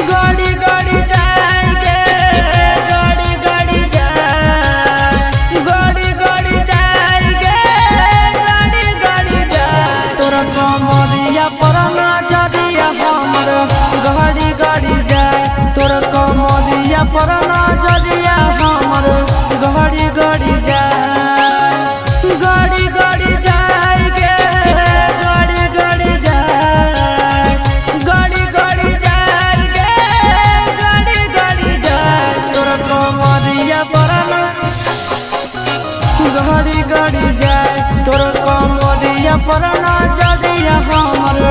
गड़ी गड़ी जाएंगे गड़ी गड़ी जाए गड़ी गड़ी जाएंगे गड़ी गड़ी जाए तोरा कमरिया पर नजरिया हमर गड़ी गड़ी जाए तोरा कमरिया पर नजरिया हमर गड़ी गड़ी जाए गड़ी गड़ी जाएंगे गड़ी गड़ी जाए गड़ी गड़ी जाएंगे गड़ी गड़ी जाए तोरा कमरिया पर गड़ी गड़ी जाए तोरा कमरिया पर नजरिया हमर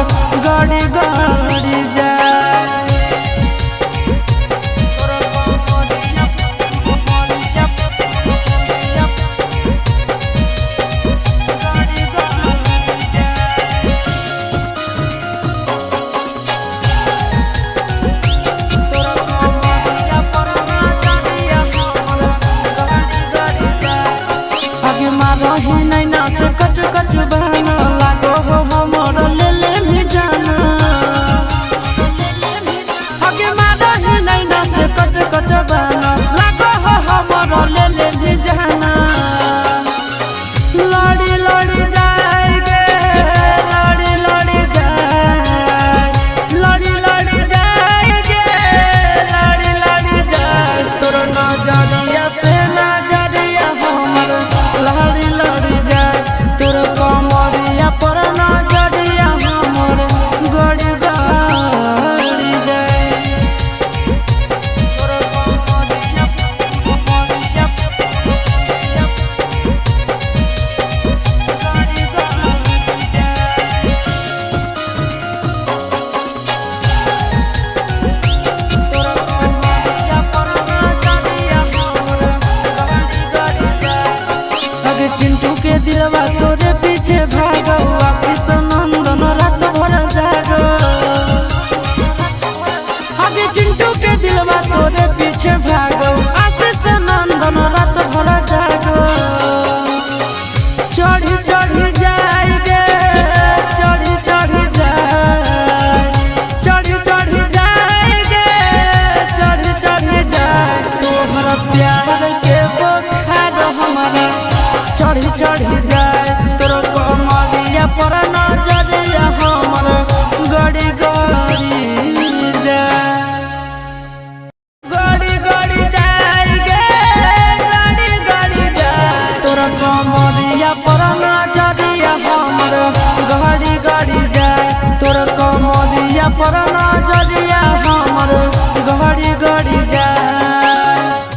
गड़ी गड़ी जाए कच कच बहना लागो हो हमर ले ले भी जाना आगे मारा ही नैना से कच कच बहना लागो हो हमर ले ले भी जाना लड़ी लड़ी जाएंगे लड़ी लड़ी जाए लड़ी लड़ी जाएंगे लड़ी लड़ी जाए तोर नजरिया से नजरिया हमर लड़ी लड़ी जाए तोर कमरिया पर नजरिया हमर गड़ी गड़ी जाए तोर कमरिया गड़ी गड़ी जाए तोर कमरिया पर नजरिया हमर गड़ी गड़ी जाए चिंटू के दिलवा तोरे पीछे भागो आशीष नंदन रात भर जागो आगे चिंटू के दिलवा तोरे पीछे भागो आशीष नंदन रात भर जागो चढ़ी चढ़ी जाएंगे चढ़ी चढ़ी जाए चढ़ी चढ़ी जाएंगे चढ़ी चढ़ी जाए तोहर प्यार के बुखार हमारा चढ़ी चढ़ी जाए तोर कमरिया पर नजरिया हमर गड़ी गड़ी जाए गड़ी गड़ी जाएंगे गड़ी गड़ी जाए तोर कमरिया पर नजरिया हमर गड़ी गड़ी जाए तोर कमरिया पर